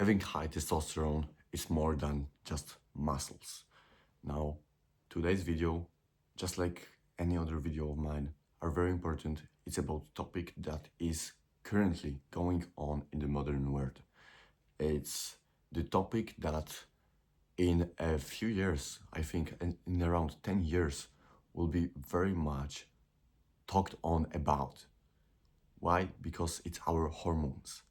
Having high testosterone is more than just muscles. Now, today's video, just like any other video of mine, are very important. It's about a topic that is currently going on in the modern world. It's the topic that in a few years, I think in around 10 years, will be very much talked on about. Why? Because it's our hormones.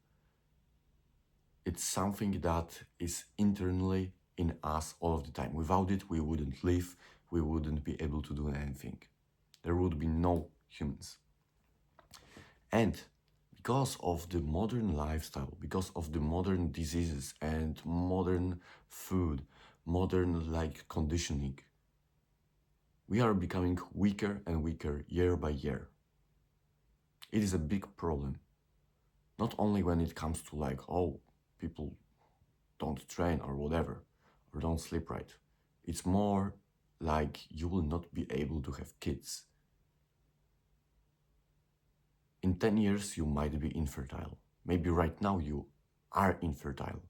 It's something that is internally in us all of the time. Without it, we wouldn't live, we wouldn't be able to do anything. There would be no humans. And because of the modern lifestyle, because of the modern diseases and modern food, modern conditioning, we are becoming weaker and weaker year by year. It is a big problem. Not only when it comes to people don't train or whatever, or don't sleep right. It's more like you will not be able to have kids. In 10 years, you might be infertile. Maybe right now you are infertile.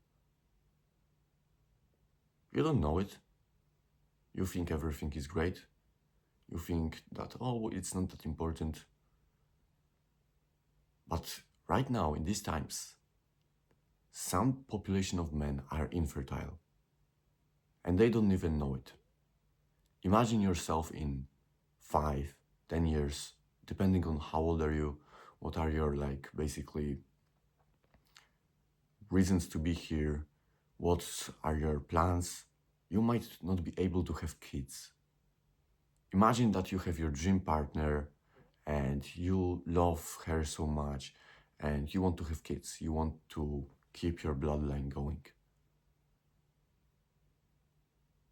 You don't know it. You think everything is great. You think that, it's not that important. But right now, in these times, some population of men are infertile. And they don't even know it. Imagine yourself in 5, 10 years, depending on how old are you, what are your basically reasons to be here, what are your plans. You might not be able to have kids. Imagine that you have your dream partner and you love her so much and you want to have kids. You want to keep your bloodline going.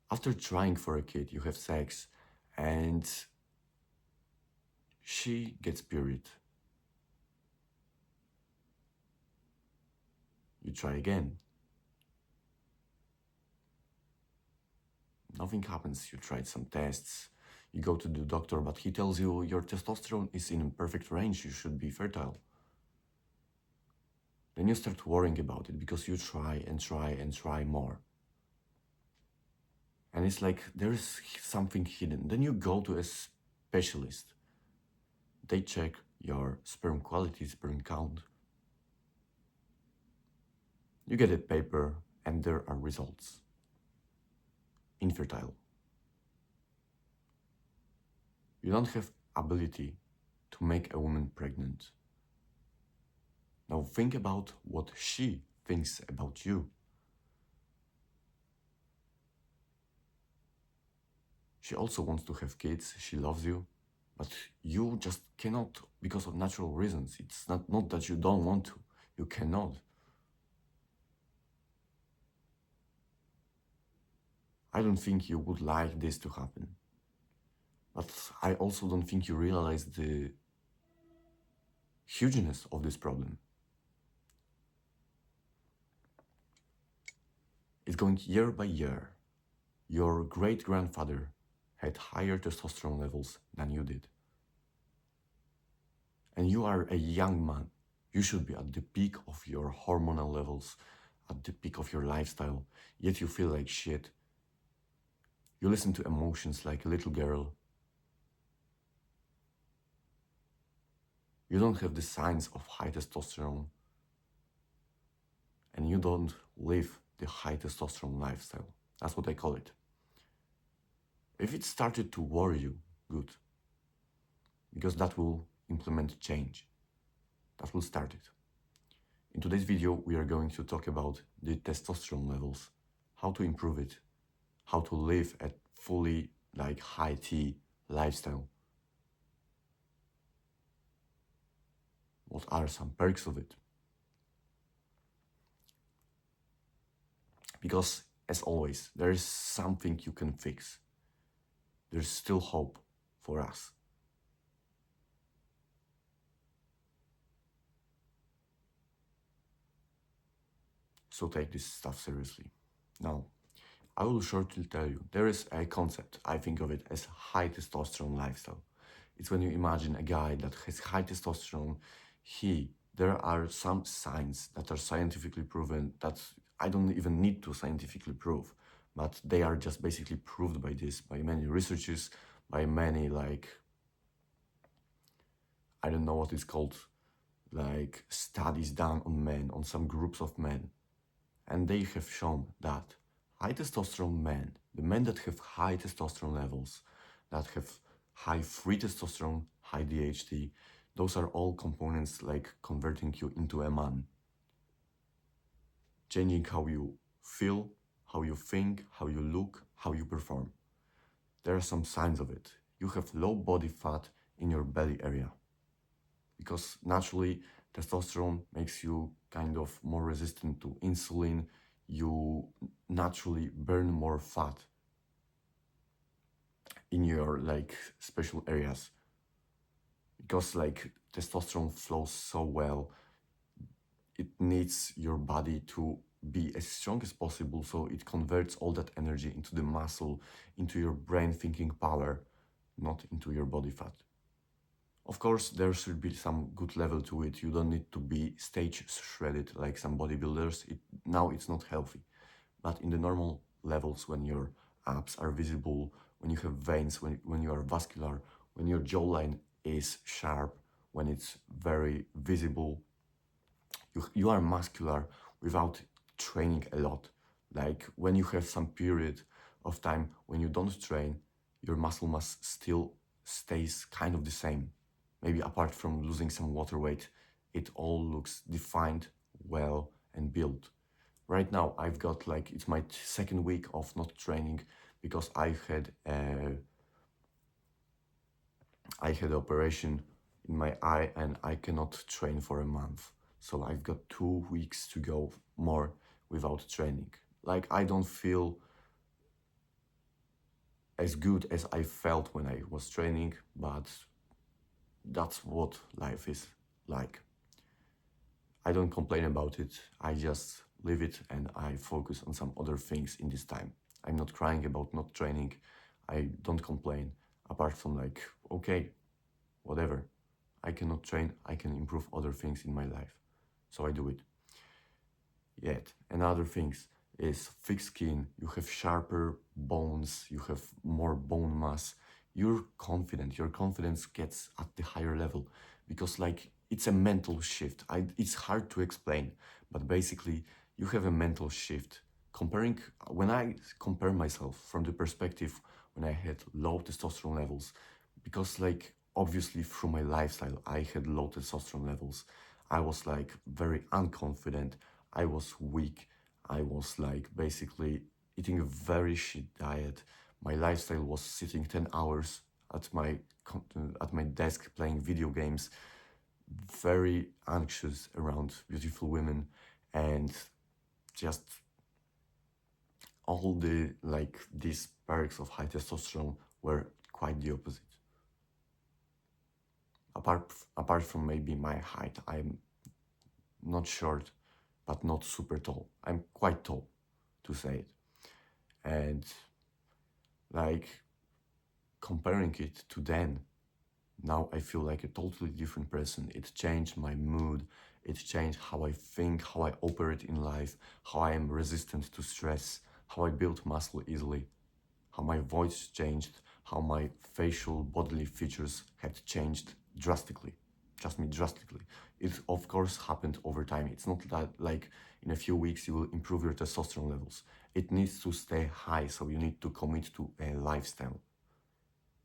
After trying for a kid, you have sex and she gets period. You try again. Nothing happens. You tried some tests. You go to the doctor, but he tells you your testosterone is in perfect range. You should be fertile. Then you start worrying about it because you try and try and try more. And it's like there's something hidden. Then you go to a specialist. They check your sperm quality, sperm count. You get a paper and there are results. Infertile. You don't have ability to make a woman pregnant. Now think about what she thinks about you. She also wants to have kids, she loves you, but you just cannot because of natural reasons. It's not that you don't want to, you cannot. I don't think you would like this to happen. But I also don't think you realize the hugeness of this problem. It's going year by year. Your great-grandfather had higher testosterone levels than you did. And you are a young man. You should be at the peak of your hormonal levels, at the peak of your lifestyle, yet you feel like shit. You listen to emotions like a little girl. You don't have the signs of high testosterone. And you don't live the high testosterone lifestyle. That's what I call it. If it started to worry you, good. Because that will implement change. That will start it. In today's video, we are going to talk about the testosterone levels, how to improve it, how to live a fully high T lifestyle. What are some perks of it? Because, as always, there is something you can fix. There's still hope for us. So take this stuff seriously. Now, I will shortly tell you, there is a concept, I think of it as high testosterone lifestyle. It's when you imagine a guy that has high testosterone, there are some signs that are scientifically proven that I don't even need to scientifically prove, but they are just basically proved by this, by many researchers, by many like, I don't know what it's called, like studies done on men, on some groups of men. And they have shown that high testosterone men, the men that have high testosterone levels, that have high free testosterone, high DHT, those are all components like converting you into a man. Changing how you feel, how you think, how you look, how you perform. There are some signs of it. You have low body fat in your belly area, because naturally testosterone makes you kind of more resistant to insulin. You naturally burn more fat in your like special areas, because like testosterone flows so well, it needs your body to be as strong as possible, so it converts all that energy into the muscle, into your brain thinking power, not into your body fat. Of course, there should be some good level to it. You don't need to be stage shredded like some bodybuilders. Now it's not healthy. But in the normal levels, when your abs are visible, when you have veins, when you are vascular, when your jawline is sharp, when it's very visible, you are muscular without training a lot. Like when you have some period of time when you don't train, your muscle mass still stays kind of the same. Maybe apart from losing some water weight, it all looks defined, well, and built. Right now, I've got like, it's my second week of not training because I had operation in my eye and I cannot train for a month. So I've got 2 weeks to go more without training. Like I don't feel as good as I felt when I was training, but that's what life is like. I don't complain about it. I just leave it and I focus on some other things in this time. I'm not crying about not training. I don't complain apart from like, okay, whatever. I cannot train, I can improve other things in my life. So I do it. Yet, another things is thick skin, you have sharper bones, you have more bone mass, you're confident, your confidence gets at the higher level because like it's a mental shift. It's hard to explain, but basically you have a mental shift. When I compare myself from the perspective when I had low testosterone levels, because like obviously through my lifestyle I had low testosterone levels, I was like very unconfident, I was weak, I was like basically eating a very shit diet. My lifestyle was sitting 10 hours at my desk playing video games, very anxious around beautiful women, and just all the like these perks of high testosterone were quite the opposite. Apart from maybe my height, I'm not short, but not super tall. I'm quite tall, to say it. And like comparing it to then, now I feel like a totally different person. It changed my mood. It changed how I think, how I operate in life, how I am resistant to stress, how I build muscle easily, how my voice changed, how my facial bodily features had changed drastically. Trust me, drastically. It of course happened over time. It's not that like in a few weeks you will improve your testosterone levels. It needs to stay high, so you need to commit to a lifestyle.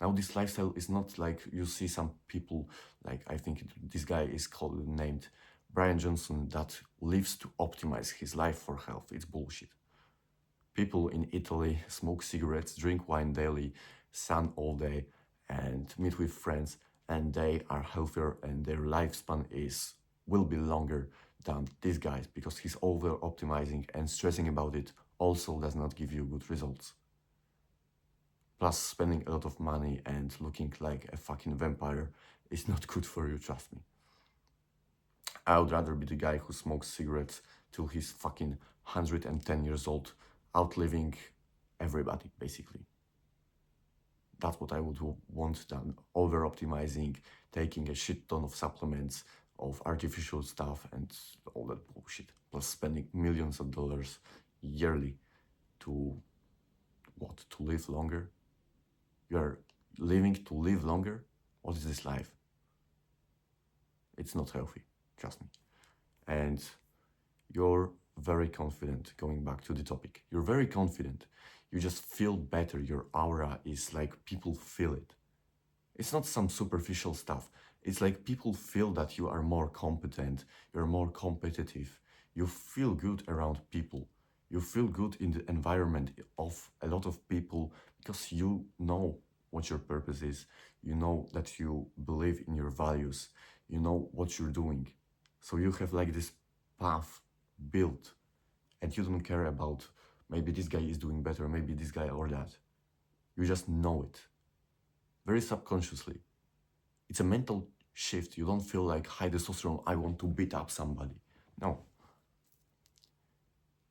Now this lifestyle is not like you see some people, like I think this guy is named Brian Johnson, that lives to optimize his life for health. It's bullshit. People in Italy smoke cigarettes, drink wine daily, sun all day, and meet with friends, and they are healthier and their lifespan will be longer than these guys, because he's over optimizing and stressing about it also does not give you good results. Plus, spending a lot of money and looking like a fucking vampire is not good for you, trust me. I would rather be the guy who smokes cigarettes till he's fucking 110 years old, outliving everybody, basically. That's what I would want than over-optimizing, taking a shit ton of supplements, of artificial stuff and all that bullshit, plus spending millions of dollars yearly to what? To live longer? You're living to live longer? What is this life? It's not healthy, trust me. And you're very confident, going back to the topic. You're very confident. You just feel better. Your aura is like people feel it. It's not some superficial stuff. It's like people feel that you are more competent, you're more competitive. You feel good around people. You feel good in the environment of a lot of people because you know what your purpose is. You know that you believe in your values. You know what you're doing. So you have like this path built and you don't care about maybe this guy is doing better, maybe this guy or that. You just know it very subconsciously. It's a mental shift. You don't feel like high testosterone, I want to beat up somebody. No.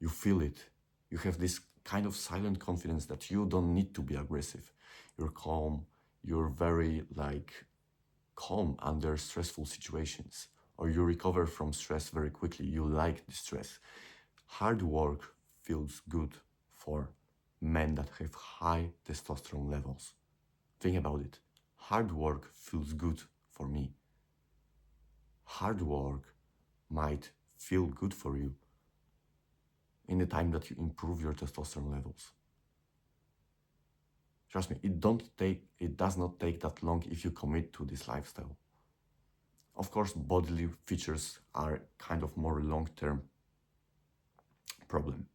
You feel it. You have this kind of silent confidence that you don't need to be aggressive. You're calm. You're very like calm under stressful situations, or you recover from stress very quickly. You like the stress. Hard work feels good for men that have high testosterone levels. Think about it. Hard work feels good for me. Hard work might feel good for you in the time that you improve your testosterone levels. Trust me, it does not take that long if you commit to this lifestyle. Of course, bodily features are kind of more long-term problem.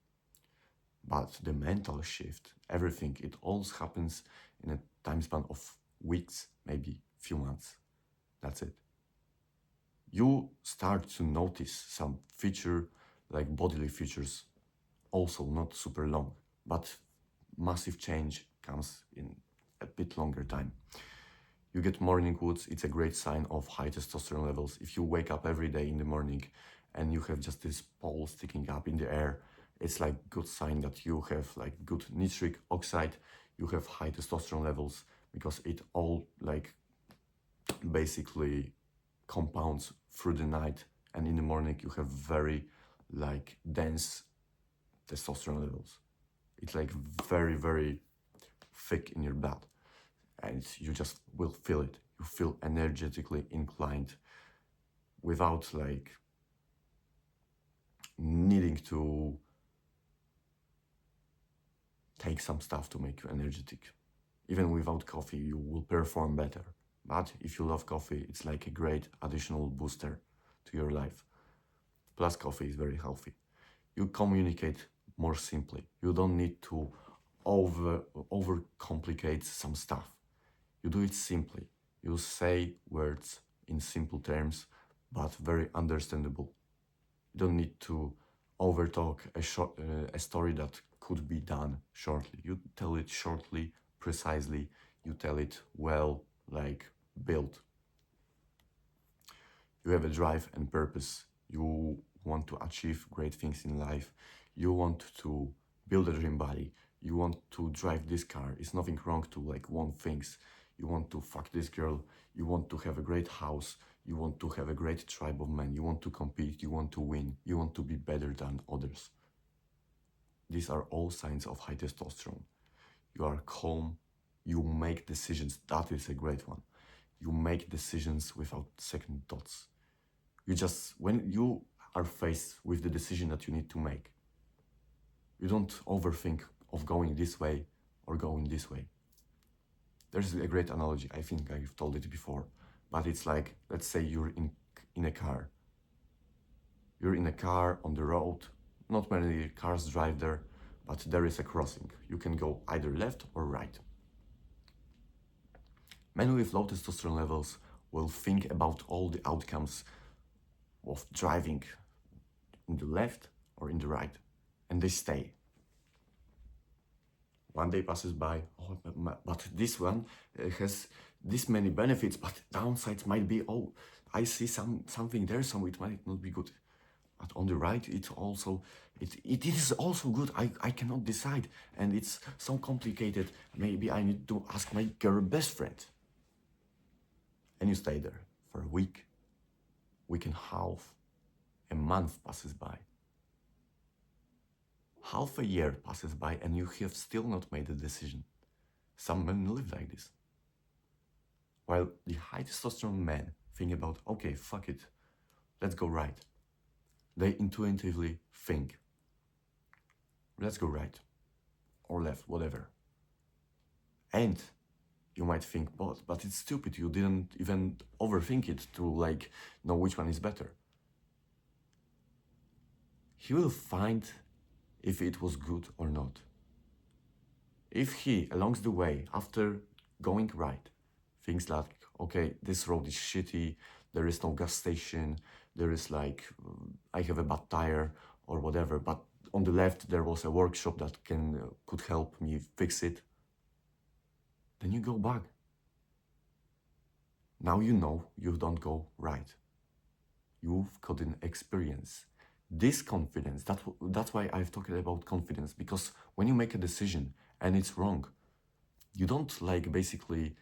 But the mental shift, everything, it all happens in a time span of weeks, maybe few months. That's it. You start to notice some feature, like bodily features, also not super long, but massive change comes in a bit longer time. You get morning woods, it's a great sign of high testosterone levels. If you wake up every day in the morning and you have just this pole sticking up in the air, it's like good sign that you have like good nitric oxide, you have high testosterone levels, because it all like basically compounds through the night, and in the morning you have very like dense testosterone levels. It's like very, very thick in your blood, and you just will feel it. You feel energetically inclined without like needing to take some stuff to make you energetic. Even without coffee, you will perform better. But if you love coffee, it's like a great additional booster to your life. Plus, coffee is very healthy. You communicate more simply. You don't need to overcomplicate some stuff. You do it simply. You say words in simple terms, but very understandable. You don't need to overtalk a story that could be done shortly. You tell it shortly, precisely. You tell it well, like built. You have a drive and purpose. You want to achieve great things in life. You want to build a dream body. You want to drive this car. It's nothing wrong to like want things. You want to fuck this girl. You want to have a great house. You want to have a great tribe of men. You want to compete. You want to win. You want to be better than others. These are all signs of high testosterone. You are calm. You make decisions. That is a great one. You make decisions without second thoughts. You just, when you are faced with the decision that you need to make, you don't overthink of going this way or going this way. There's a great analogy, I think I've told it before, but it's like, let's say you're in a car. You're in a car on the road, not many cars drive there, but there is a crossing. You can go either left or right. Men with low testosterone levels will think about all the outcomes of driving in the left or in the right, and they stay. One day passes by, oh, but this one has this many benefits, but downsides might be, oh, I see something there, so it might not be good. But on the right, it is also good. I cannot decide, and it's so complicated. Maybe I need to ask my girl best friend. And you stay there for a week, we can half. A month passes by. Half a year passes by and you have still not made a decision. Some men live like this. While the high testosterone men think about, okay, fuck it, let's go right. They intuitively think, let's go right or left, whatever. And you might think, but it's stupid, you didn't even overthink it to like know which one is better. He will find if it was good or not. If he, along the way, after going right, thinks like, okay, this road is shitty, there is no gas station, there is like, I have a bad tire or whatever, but on the left there was a workshop that could help me fix it, then you go back. Now you know you don't go right. You've got an experience. This confidence, that's why I've talked about confidence, because when you make a decision and it's wrong, you don't like basically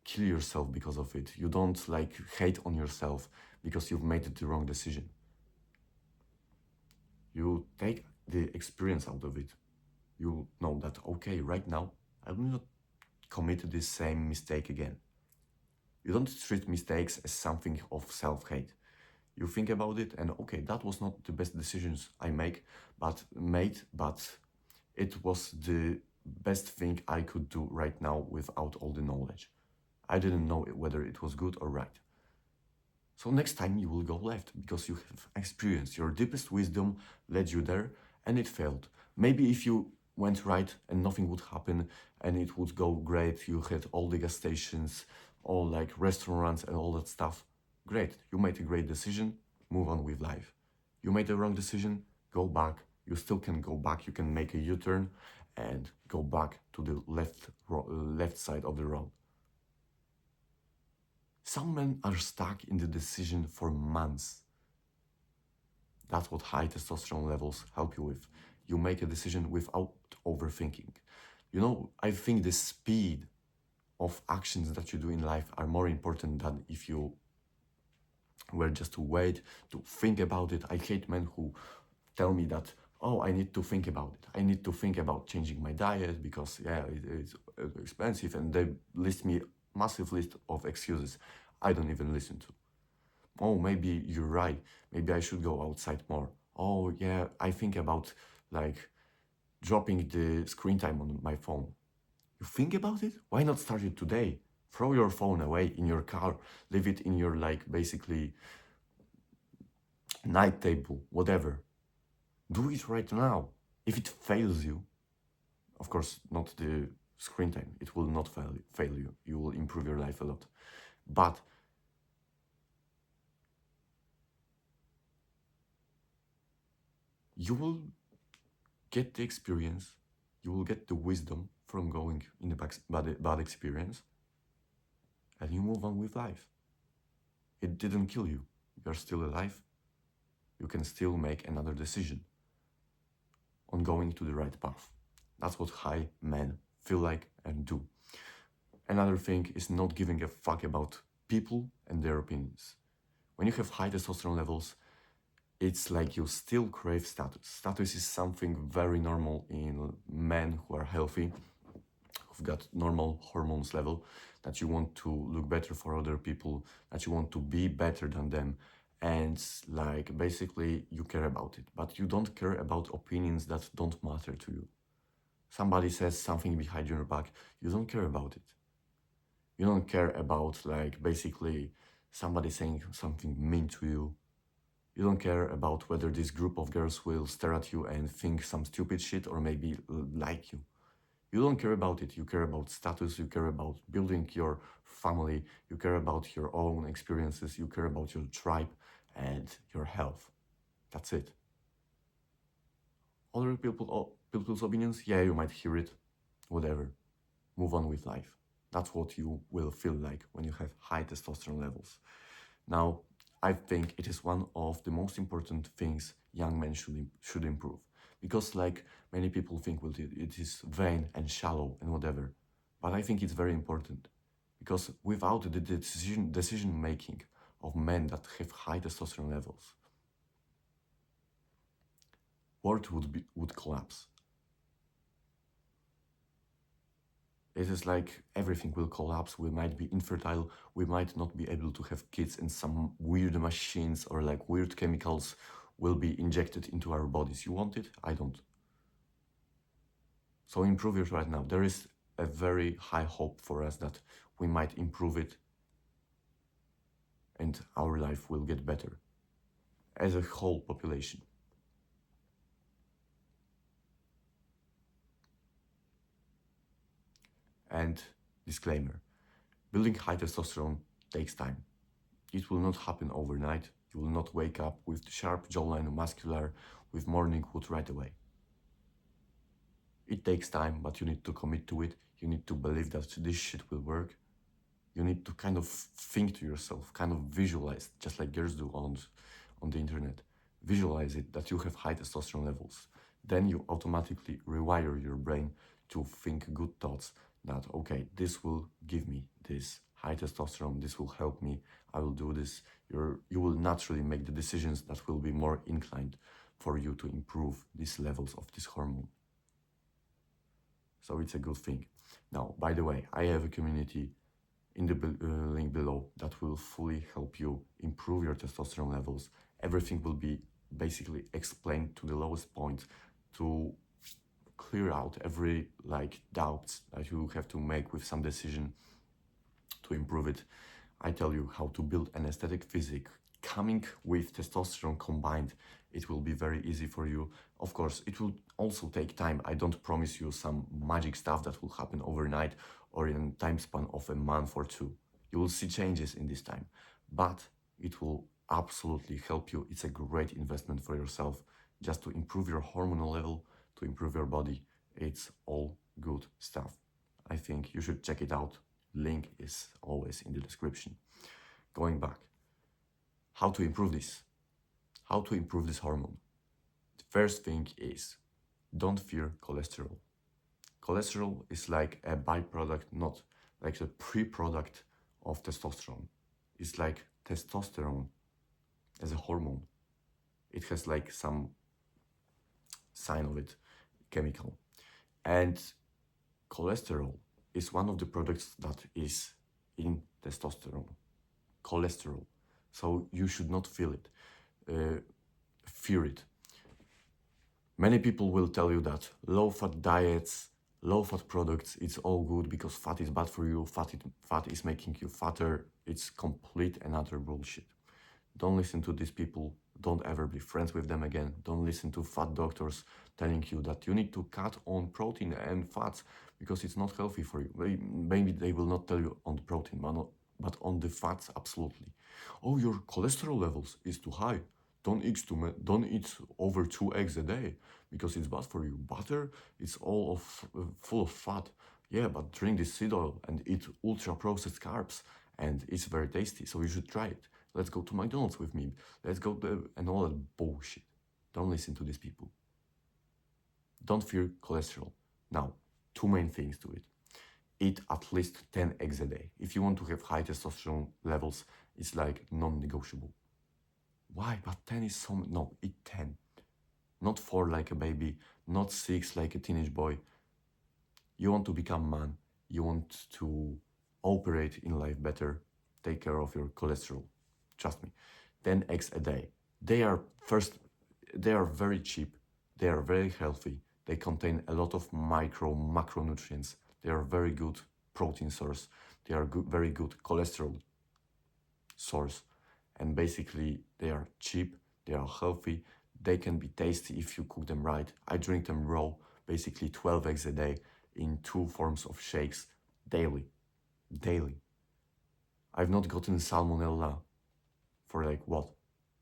kill yourself because of it. You don't like hate on yourself because you've made the wrong decision. You take the experience out of it. You know that, okay, right now, I will not commit this same mistake again. You don't treat mistakes as something of self-hate. You think about it and, okay, that was not the best decisions I made, but it was the best thing I could do right now without all the knowledge. I didn't know whether it was good or right. So next time you will go left because you have experience. Your deepest wisdom led you there and it failed. Maybe if you went right and nothing would happen and it would go great, you had all the gas stations, all like restaurants and all that stuff, great, you made a great decision, move on with life. You made a wrong decision, go back. You still can go back, you can make a U-turn and go back to the left side of the road. Some men are stuck in the decision for months. That's what high testosterone levels help you with. You make a decision without overthinking. You know, I think the speed of actions that you do in life are more important than if you were just to wait, to think about it. I hate men who tell me that, oh, I need to think about it. I need to think about changing my diet because, yeah, it's expensive. And they list me massive list of excuses I don't even listen to. Oh, maybe you're right. Maybe I should go outside more. Oh, yeah, I think about like dropping the screen time on my phone. You think about it? Why not start it today? Throw your phone away in your car, leave it in your like basically night table, whatever. Do it right now. If it fails you, of course, not the screen time, it will not fail you. You will improve your life a lot. But you will get the experience, you will get the wisdom from going in the bad experience, and you move on with life. It didn't kill you. You're still alive. You can still make another decision on going to the right path. That's what high men feel like and do. Another thing is not giving a fuck about people and their opinions. When you have high testosterone levels, it's like you still crave status. Status is something very normal in men who are healthy, who've got normal hormones level, that you want to look better for other people, that you want to be better than them, and like basically you care about it, but you don't care about opinions that don't matter to you. Somebody says something behind your back, you don't care about it. You don't care about like basically somebody saying something mean to you. You don't care about whether this group of girls will stare at you and think some stupid shit or maybe like you. You don't care about it. You care about status. You care about building your family. You care about your own experiences. You care about your tribe and your health. That's it. Other people's opinions, yeah, you might hear it. Whatever. Move on with life. That's what you will feel like when you have high testosterone levels. Now, I think it is one of the most important things young men should improve. Because like many people think, well, it is vain and shallow and whatever. But I think it's very important. Because without the decision making of men that have high testosterone levels, world would collapse. It is like everything will collapse, we might be infertile, we might not be able to have kids, and some weird machines or like weird chemicals will be injected into our bodies. You want it? I don't. So improve it right now. There is a very high hope for us that we might improve it and our life will get better as a whole population. And disclaimer, building high testosterone takes time. It will not happen overnight. You will not wake up with sharp jawline, muscular, with morning wood right away. It takes time, but you need to commit to it. You need to believe that this shit will work. You need to kind of think to yourself, kind of visualize, just like girls do on the internet. Visualize it, that you have high testosterone levels. Then you automatically rewire your brain to think good thoughts that, okay, this will give me this high testosterone, this will help me, I will do this. You will naturally make the decisions that will be more inclined for you to improve these levels of this hormone. So it's a good thing. Now, by the way, I have a community in the link below that will fully help you improve your testosterone levels. Everything will be basically explained to the lowest point to clear out every doubts that you have to make with some decision to improve it. I tell you how to build an aesthetic physique coming with testosterone combined. It will be very easy for you. Of course, it will also take time. I don't promise you some magic stuff that will happen overnight or in a time span of a month or two. You will see changes in this time, but it will absolutely help you. It's a great investment for yourself just to improve your hormonal level, to improve your body. It's all good stuff. I think you should check it out. Link is always in the description. Going back, how to improve this? How to improve this hormone? The first thing is, don't fear cholesterol. Cholesterol is like a byproduct, not like a pre-product of testosterone. It's like testosterone as a hormone. It has like some sign of it, chemical. And cholesterol is one of the products that is in testosterone. Cholesterol. So you should not feel it, fear it. Many people will tell you that low-fat diets, low-fat products, it's all good because fat is bad for you, fat is making you fatter. It's complete and utter bullshit. Don't listen to these people. Don't ever be friends with them again. Don't listen to fat doctors telling you that you need to cut on protein and fats because it's not healthy for you. Maybe they will not tell you on the protein, but on the fats, absolutely. Oh, your cholesterol levels is too high. Don't eat over 2 eggs a day because it's bad for you. Butter is full of fat. Yeah, but drink this seed oil and eat ultra-processed carbs and it's very tasty, so you should try it. Let's go to McDonald's with me. Let's go to, and all that bullshit. Don't listen to these people. Don't fear cholesterol. Now, two main things to it. Eat at least 10 eggs a day. If you want to have high testosterone levels, it's like non-negotiable. Why? But 10 is so... No, eat 10. Not 4 like a baby, not 6 like a teenage boy. You want to become man. You want to operate in life better. Take care of your cholesterol. Trust me. 10 eggs a day. They are very cheap. They are very healthy. They contain a lot of macronutrients. They are very good protein source. They are very good cholesterol source. And basically, they are cheap. They are healthy. They can be tasty if you cook them right. I drink them raw, basically 12 eggs a day in 2 forms of shakes daily. Daily. I've not gotten salmonella for like what?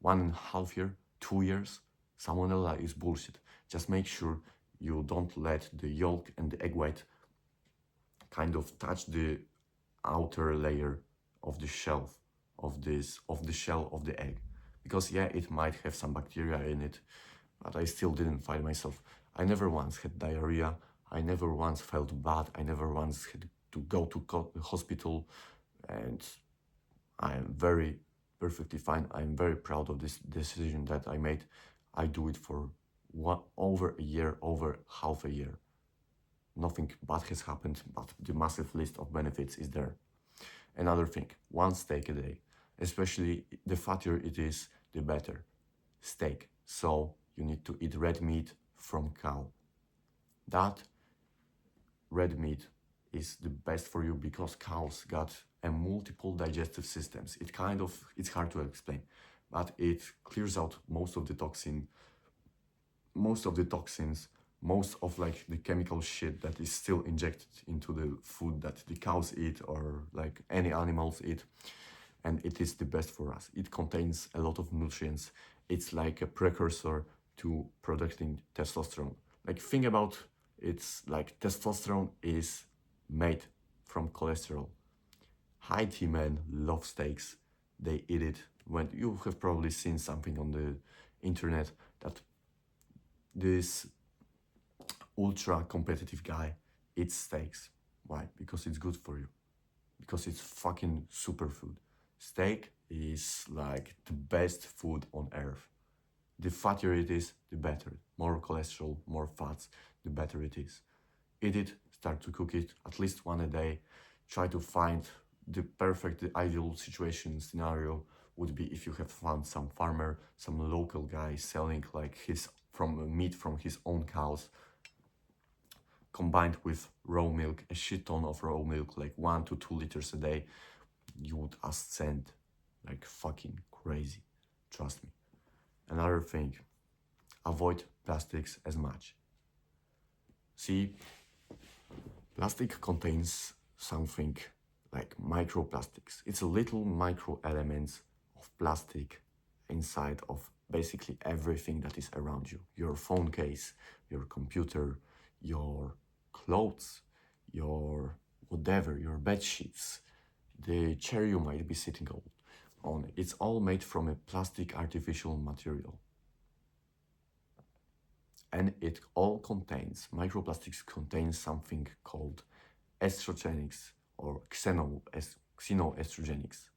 1.5 years? 2 years? Salmonella is bullshit. Just make sure you don't let the yolk and the egg white kind of touch the outer layer of the shell of the egg. Because yeah, it might have some bacteria in it, but I still didn't find myself. I never once had diarrhea. I never once felt bad. I never once had to go to the hospital. And I am very, perfectly fine. I'm very proud of this decision that I made. I do it for over a year, over half a year. Nothing bad has happened, but the massive list of benefits is there. Another thing, one steak a day. Especially the fattier it is, the better. Steak. So you need to eat red meat from cow. That red meat is the best for you because cows got a multiple digestive systems. It's hard to explain, but it clears out most of the toxins, most of like the chemical shit that is still injected into the food that the cows eat or like any animals eat. And it is the best for us. It contains a lot of nutrients. It's like a precursor to producing testosterone. Like think about it's like testosterone is made from cholesterol. High T men love steaks. They eat it. When you have probably seen something on the internet that this ultra competitive guy eats steaks. Why? Because it's good for you. Because it's fucking superfood. Steak is like the best food on earth. The fattier it is, the better. More cholesterol, more fats, the better it is. Eat it, start to cook it at least one a day. Try to find the perfect, the ideal situation scenario would be if you have found some farmer, some local guy selling like meat from his own cows, combined with raw milk, a shit ton of raw milk, like 1 to 2 liters a day, you would ascend like fucking crazy. Trust me. Another thing, avoid plastics as much. See, plastic contains something like microplastics. It's a little micro elements of plastic inside of basically everything that is around you. Your phone case, your computer, your clothes, your whatever, your bed sheets, the chair you might be sitting on. It's all made from a plastic artificial material. And it all contains, microplastics contains something called estrogenics or xenoestrogenics.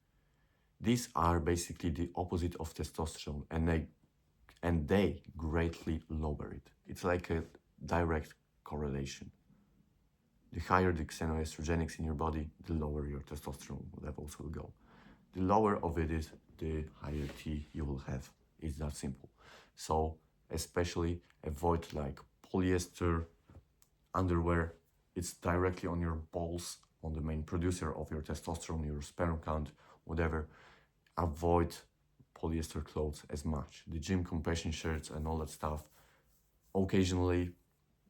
These are basically the opposite of testosterone and they greatly lower it. It's like a direct correlation. The higher the xenoestrogenics in your body, the lower your testosterone levels will go. The lower of it is, the higher T you will have. It's that simple. So especially avoid like polyester underwear. It's directly on your balls, on the main producer of your testosterone, your sperm count, whatever. Avoid polyester clothes as much. The gym compression shirts and all that stuff, occasionally,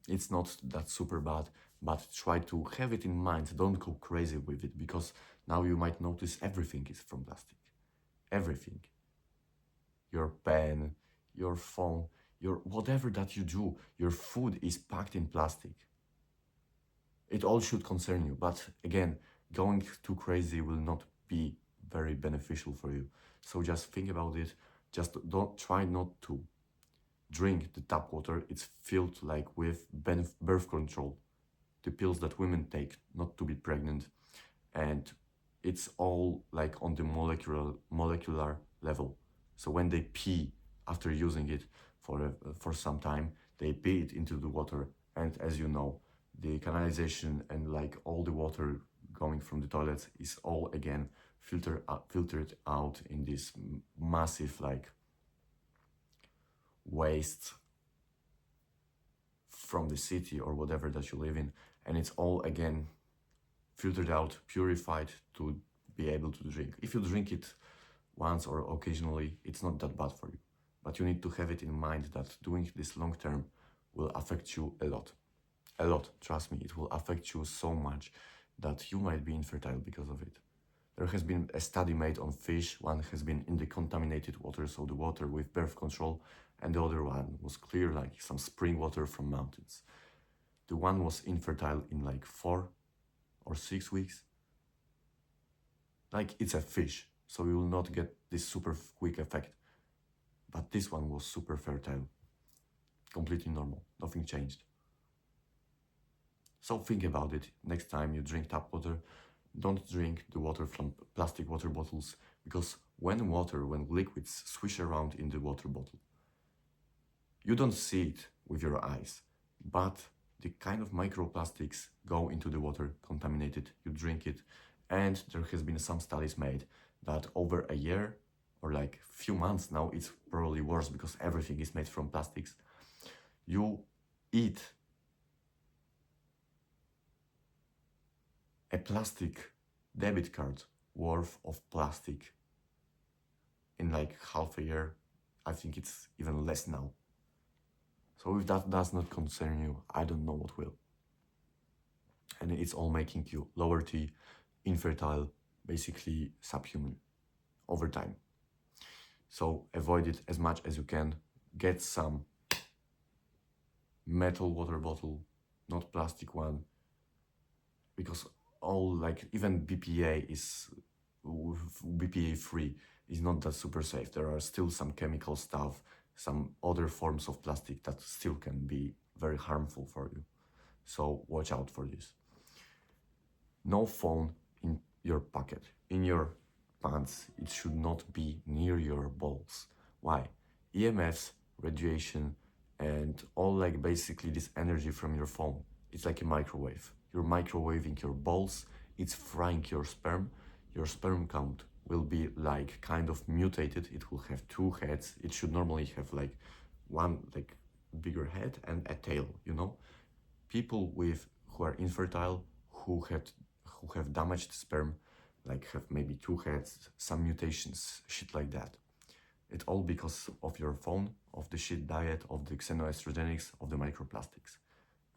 it's not that super bad, but try to have it in mind. Don't go crazy with it because now you might notice everything is from plastic. Everything. Your pen, your phone, your whatever that you do, your food is packed in plastic. It all should concern you, but again, going too crazy will not be very beneficial for you. So just think about it. Just don't try not to drink the tap water. It's filled like with birth control, the pills that women take not to be pregnant, and it's all like on the molecular level. So when they pee after using it for some time, they pee it into the water, and as you know, the canalization and like all the water going from the toilets is all again filtered out in this massive like waste from the city or whatever that you live in, and it's all again filtered out, purified to be able to drink. If you drink it once or occasionally, it's not that bad for you, but you need to have it in mind that doing this long term will affect you a lot. Trust me, it will affect you so much that you might be infertile because of it. There has been a study made on fish. One has been in the contaminated water, so the water with birth control, and the other one was clear, like some spring water from mountains. The one was infertile in like 4 or 6 weeks. Like it's a fish, so you will not get this super quick effect. But this one was super fertile, completely normal, nothing changed. So think about it, next time you drink tap water, don't drink the water from plastic water bottles, because when liquids swish around in the water bottle, you don't see it with your eyes, but the kind of microplastics go into the water, contaminated, you drink it, and there has been some studies made that over a year or like few months now, it's probably worse because everything is made from plastics. You eat a plastic debit card worth of plastic in like half a year. I think it's even less now. So if that does not concern you, I don't know what will. And it's all making you lower T, infertile, basically subhuman over time. So avoid it as much as you can. Get some metal water bottle, not plastic one, because all like even BPA free is not that super safe. There are still some chemical stuff, some other forms of plastic that still can be very harmful for you. So watch out for this. No phone in your pocket, in your pants. It should not be near your balls. Why? EMFs, radiation, and all like basically this energy from your phone. It's like a microwave. You're microwaving your balls, it's frying your sperm. Your sperm count will be like kind of mutated. It will have two heads. It should normally have like one like bigger head and a tail, you know? People who are infertile, who have damaged sperm, like have maybe two heads, some mutations, shit like that. It's all because of your phone, of the shit diet, of the xenoestrogenics, of the microplastics.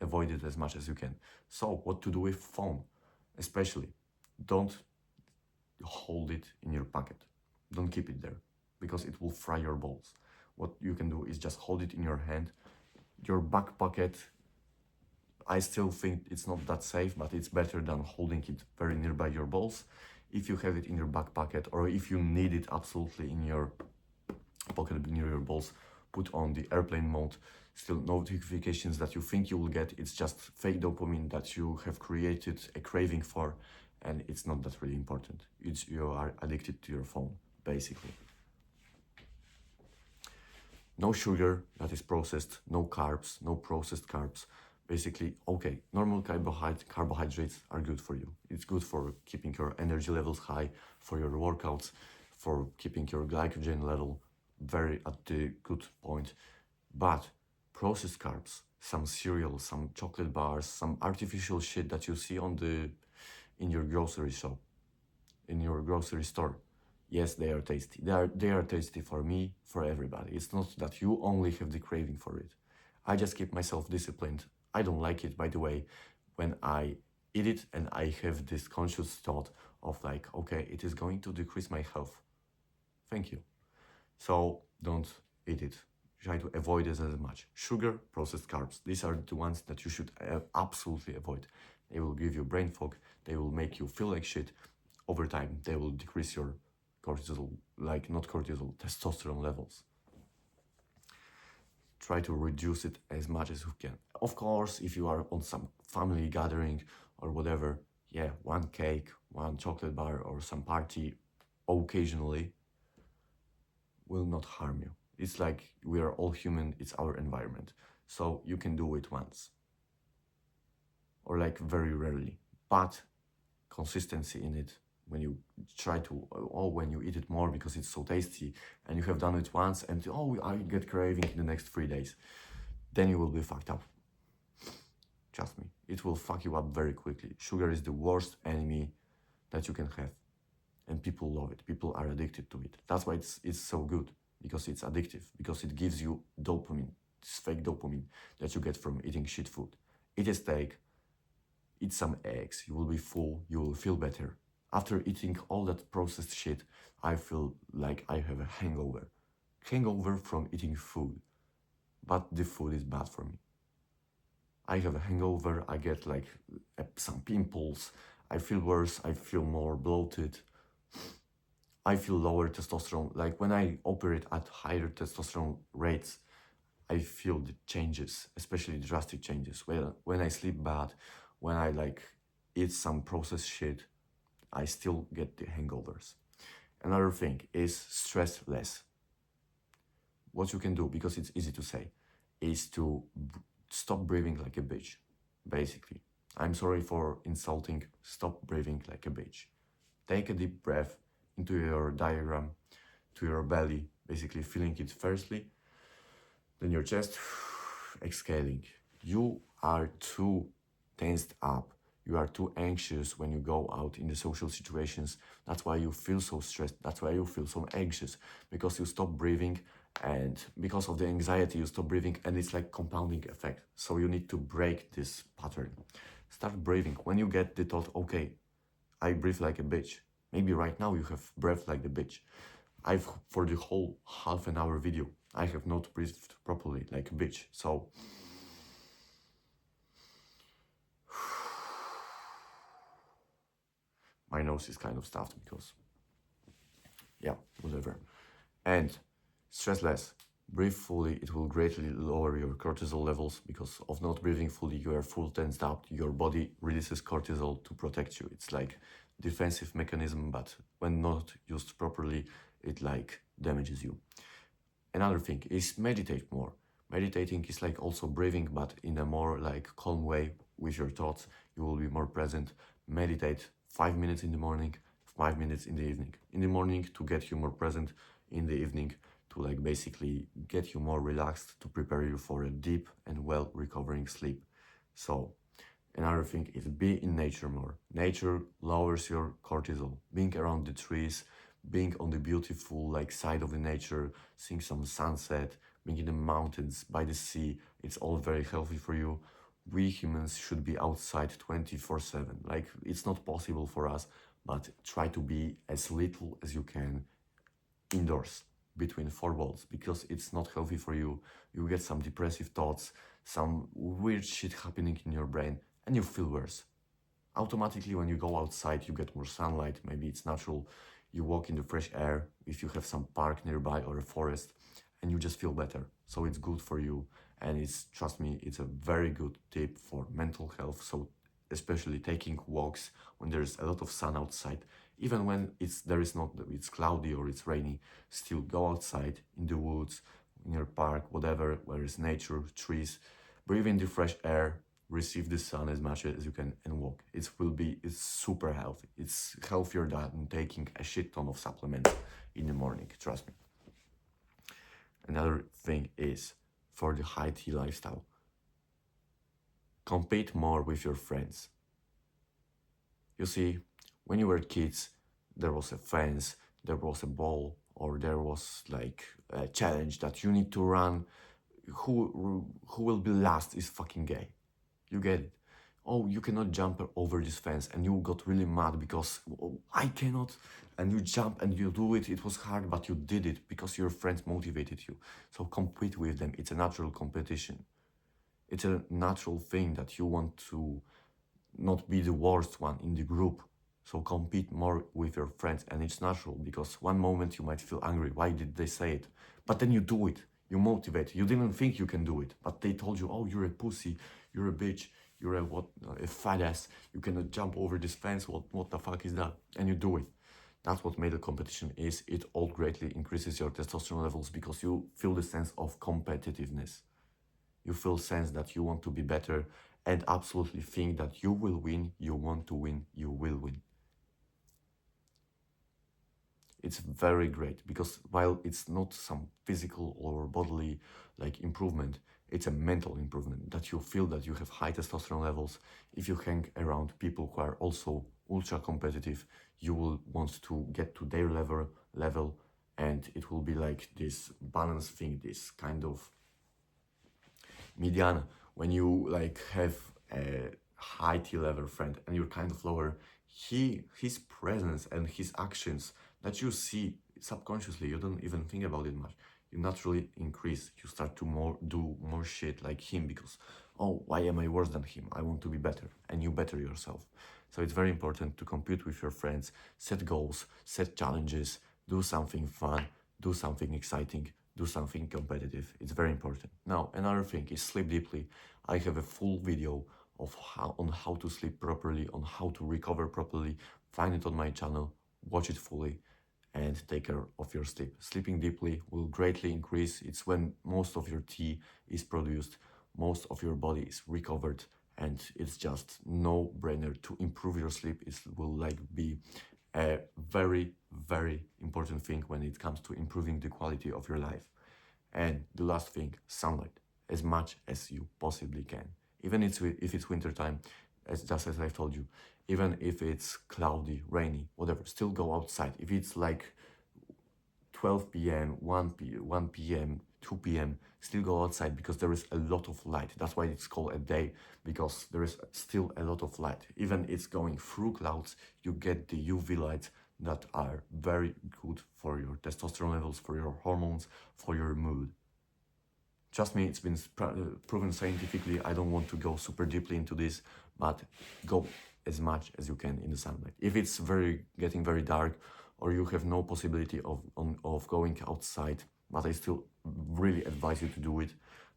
Avoid it as much as you can. So what to do with phone? Especially, don't hold it in your pocket. Don't keep it there because it will fry your balls. What you can do is just hold it in your hand. Your back pocket, I still think it's not that safe, but it's better than holding it very nearby your balls. If you have it in your back pocket or if you need it absolutely in your pocket near your balls, put on the airplane mode. Still notifications that you think you will get, it's just fake dopamine that you have created a craving for, and it's not that really important. You are addicted to your phone, basically. No sugar that is processed, no carbs, no processed carbs. Basically, okay, normal carbohydrates are good for you. It's good for keeping your energy levels high, for your workouts, for keeping your glycogen level very at the good point. But processed carbs, some cereal, some chocolate bars, some artificial shit that you see in your grocery shop, in your grocery store. Yes, they are tasty. They are tasty for me, for everybody. It's not that you only have the craving for it. I just keep myself disciplined. I don't like it, by the way, when I eat it and I have this conscious thought of like, okay, it is going to decrease my health. Thank you. So don't eat it. Try to avoid it as much. Sugar, processed carbs. These are the ones that you should absolutely avoid. They will give you brain fog. They will make you feel like shit. Over time, they will decrease your cortisol, like not cortisol, testosterone levels. Try to reduce it as much as you can. Of course, if you are on some family gathering or whatever, yeah, one cake, one chocolate bar or some party occasionally will not harm you. It's like we are all human, it's our environment. So you can do it once or like very rarely, but consistency in it when you try to, or when you eat it more because it's so tasty and you have done it once and oh, I get craving in the next 3 days, then you will be fucked up. Trust me, it will fuck you up very quickly. Sugar is the worst enemy that you can have. And people love it. People are addicted to it. That's why it's so good, because it's addictive, because it gives you dopamine, this fake dopamine that you get from eating shit food. Eat a steak, eat some eggs, you will be full, you will feel better. After eating all that processed shit, I feel like I have a hangover. Hangover from eating food. But the food is bad for me. I have a hangover, I get like some pimples, I feel worse, I feel more bloated. I feel lower testosterone. Like when I operate at higher testosterone rates, I feel the changes, especially drastic changes. When I sleep bad, when I like eat some processed shit, I still get the hangovers. Another thing is stress less. What you can do, because it's easy to say, is to stop breathing like a bitch, basically. I'm sorry for insulting, stop breathing like a bitch. Take a deep breath into your diaphragm, to your belly, basically feeling it firstly, then your chest, exhaling. You are too tensed up. You are too anxious when you go out in the social situations. That's why you feel so stressed. That's why you feel so anxious, because you stop breathing, and because of the anxiety you stop breathing, and it's like compounding effect. So you need to break this pattern. Start breathing. When you get the thought, okay, I breathe like a bitch. Maybe right now you have breath like the bitch. For the whole half an hour video, I have not breathed properly like a bitch. So my nose is kind of stuffed because, yeah, whatever. And stress less. Breathe fully. It will greatly lower your cortisol levels, because of not breathing fully, you are full tensed up. Your body releases cortisol to protect you. It's like defensive mechanism, but when not used properly, it like damages you. Another thing is meditate more. Meditating is like also breathing, but in a more like calm way with your thoughts. You will be more present. Meditate 5 minutes in the morning, 5 minutes in the evening. In the morning to get you more present, in the evening to like basically get you more relaxed, to prepare you for a deep and well recovering sleep. So another thing is be in nature more. Nature lowers your cortisol. Being around the trees, being on the beautiful like side of the nature, seeing some sunset, being in the mountains, by the sea, it's all very healthy for you. We humans should be outside 24/7. Like, it's not possible for us, but try to be as little as you can indoors between four walls, because it's not healthy for you. You get some depressive thoughts, some weird shit happening in your brain, and you feel worse. Automatically, when you go outside, you get more sunlight. Maybe it's natural. You walk in the fresh air if you have some park nearby or a forest, and you just feel better. So it's good for you, and it's, trust me, it's a very good tip for mental health. So especially taking walks when there's a lot of sun outside, even when it's cloudy or it's rainy, still go outside in the woods, in your park, whatever, where is nature, trees, breathe in the fresh air, receive the sun as much as you can, and walk. It's super healthy. It's healthier than taking a shit ton of supplements in the morning, trust me. Another thing is, for the high tea lifestyle, compete more with your friends. You see, when you were kids, there was a fence, there was a ball, or there was like a challenge that you need to run. Who will be last is fucking gay. You get it? Oh, you cannot jump over this fence, and you got really mad because, oh, I cannot, and you jump and you do it. It was hard, but you did it because your friends motivated you. So compete with them. It's a natural competition. It's a natural thing that you want to not be the worst one in the group. So compete more with your friends, and it's natural, because one moment you might feel angry. Why did they say it? But then you do it. You motivate. You didn't think you can do it, but they told you, oh, you're a pussy, you're a bitch, you're a fat ass. You cannot jump over this fence. What the fuck is that? And you do it. That's what male competition is. It all greatly increases your testosterone levels, because you feel the sense of competitiveness. You feel sense that you want to be better, and absolutely think that you will win, you want to win, you will win. It's very great, because while it's not some physical or bodily like improvement, it's a mental improvement, that you feel that you have high testosterone levels. If you hang around people who are also ultra competitive, you will want to get to their level, and it will be like this balance thing, this kind of mediana. When you like have a high T level friend and you're kind of lower, his presence and his actions that you see subconsciously, you don't even think about it much, you naturally increase. You start to do more shit like him, because, oh, why am I worse than him? I want to be better, and you better yourself. So it's very important to compete with your friends, set goals, set challenges, do something fun, do something exciting, do something competitive. It's very important. Now, another thing is sleep deeply. I have a full video on how to sleep properly, on how to recover properly. Find it on my channel, watch it fully. and take care of your sleep. Sleeping deeply will greatly increase. It's when most of your T is produced, most of your body is recovered, and it's just no brainer to improve your sleep. It will like be a very, very important thing when it comes to improving the quality of your life. And the last thing, sunlight, as much as you possibly can. Even if it's winter time, just as I've told you, even if it's cloudy, rainy, whatever, still go outside. If it's like 12 p.m., 1 p.m., 2 p.m., still go outside because there is a lot of light. That's why it's called a day, because there is still a lot of light. Even it's going through clouds, you get the UV lights that are very good for your testosterone levels, for your hormones, for your mood. Trust me, it's been proven scientifically. I don't want to go super deeply into this, but go as much as you can in the sunlight. If it's getting very dark, or you have no possibility of going outside, but I still really advise you to do it,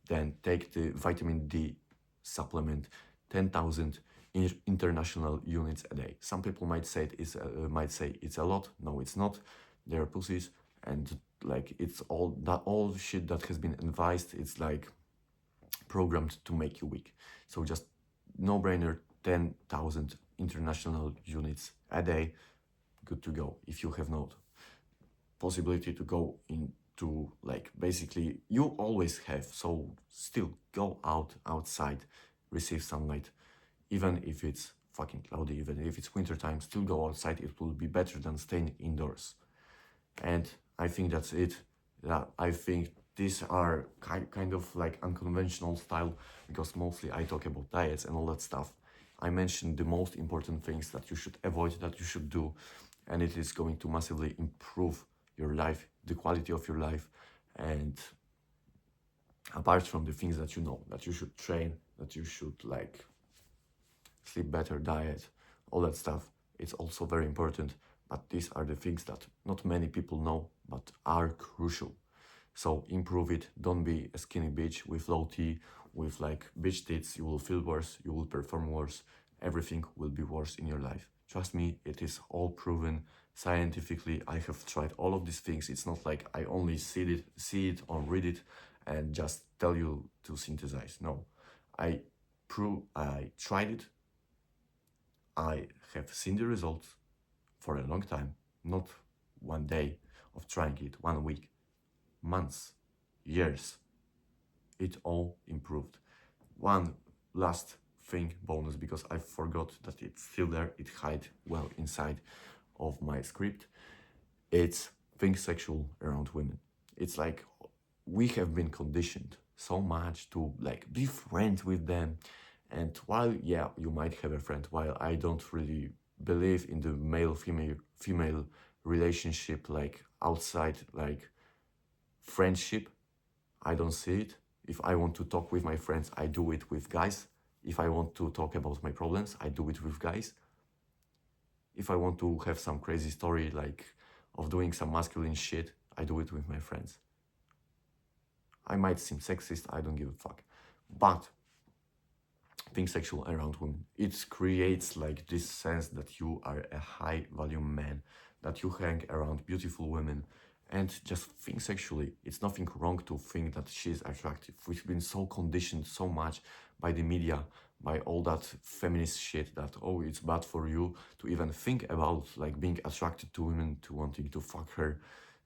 then take the vitamin D supplement, 10,000 international units a day. Some people might say it's a lot. No, it's not. They're pussies, and like it's all shit that has been advised. It's like programmed to make you weak. So just no brainer, 10,000 international units a day, good to go. If you have no possibility to go into, like, basically you always have, so still go outside, receive sunlight, even if it's fucking cloudy, even if it's winter time, still go outside. It will be better than staying indoors. And I think that's it. I think these are kind of like unconventional style, because mostly I talk about diets and all that stuff. I mentioned the most important things that you should avoid, that you should do, and it is going to massively improve your life, the quality of your life. And apart from the things that you know, that you should train, that you should like sleep better, diet, all that stuff, it's also very important. But these are the things that not many people know, but are crucial. So improve it. Don't be a skinny bitch with low T, with like bitch tits. You will feel worse, you will perform worse, everything will be worse in your life. Trust me, it is all proven scientifically. I have tried all of these things. It's not like I only see it or read it and just tell you to synthesize. No, I tried it. I have seen the results for a long time, not one day of trying it, 1 week, months, years. It all improved. One last thing, bonus, because I forgot that it's still there, it hides well inside of my script. It's think sexual around women. It's like we have been conditioned so much to like be friends with them. And while, yeah, you might have a friend, while I don't really believe in the male-female relationship, like outside, like friendship, I don't see it. If I want to talk with my friends, I do it with guys. If I want to talk about my problems, I do it with guys. If I want to have some crazy story, like of doing some masculine shit, I do it with my friends. I might seem sexist, I don't give a fuck. But being sexual around women, it creates like this sense that you are a high value man, that you hang around beautiful women and just think sexually. It's nothing wrong to think that she's attractive. We've been so conditioned so much by the media, by all that feminist shit, that, oh, it's bad for you to even think about like being attracted to women, to wanting to fuck her.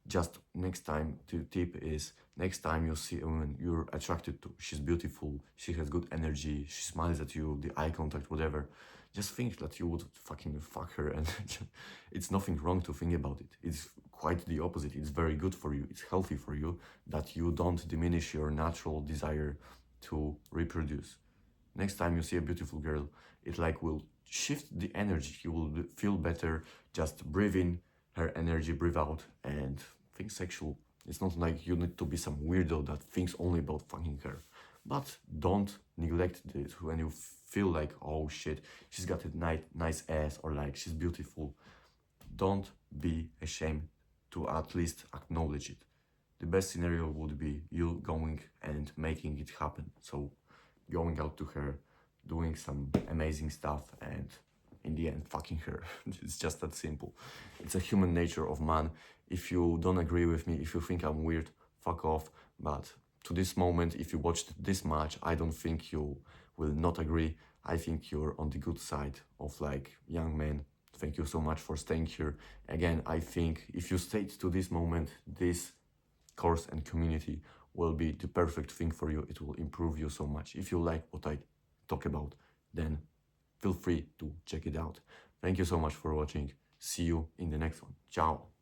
Just next time, the tip is, next time you see a woman you're attracted to, she's beautiful, she has good energy, she smiles at you, the eye contact, whatever, just think that you would fucking fuck her. And it's nothing wrong to think about it. It's quite the opposite. It's very good for you, it's healthy for you, that you don't diminish your natural desire to reproduce. Next time you see a beautiful girl, it like will shift the energy. You will feel better. Just breathe in her energy, breathe out, and think sexual. It's not like you need to be some weirdo that thinks only about fucking her. But don't neglect this when you feel like, oh shit, she's got a nice ass, or like she's beautiful. Don't be ashamed to at least acknowledge it. The best scenario would be you going and making it happen. So going out to her, doing some amazing stuff, and in the end, fucking her. It's just that simple. It's a human nature of man. If you don't agree with me, if you think I'm weird, fuck off. But to this moment, if you watched this match, I don't think you will not agree. I think you're on the good side of like young men. Thank you so much for staying here. Again, I think if you stayed to this moment, this course and community will be the perfect thing for you. It will improve you so much. If you like what I talk about, then feel free to check it out. Thank you so much for watching. See you in the next one. Ciao.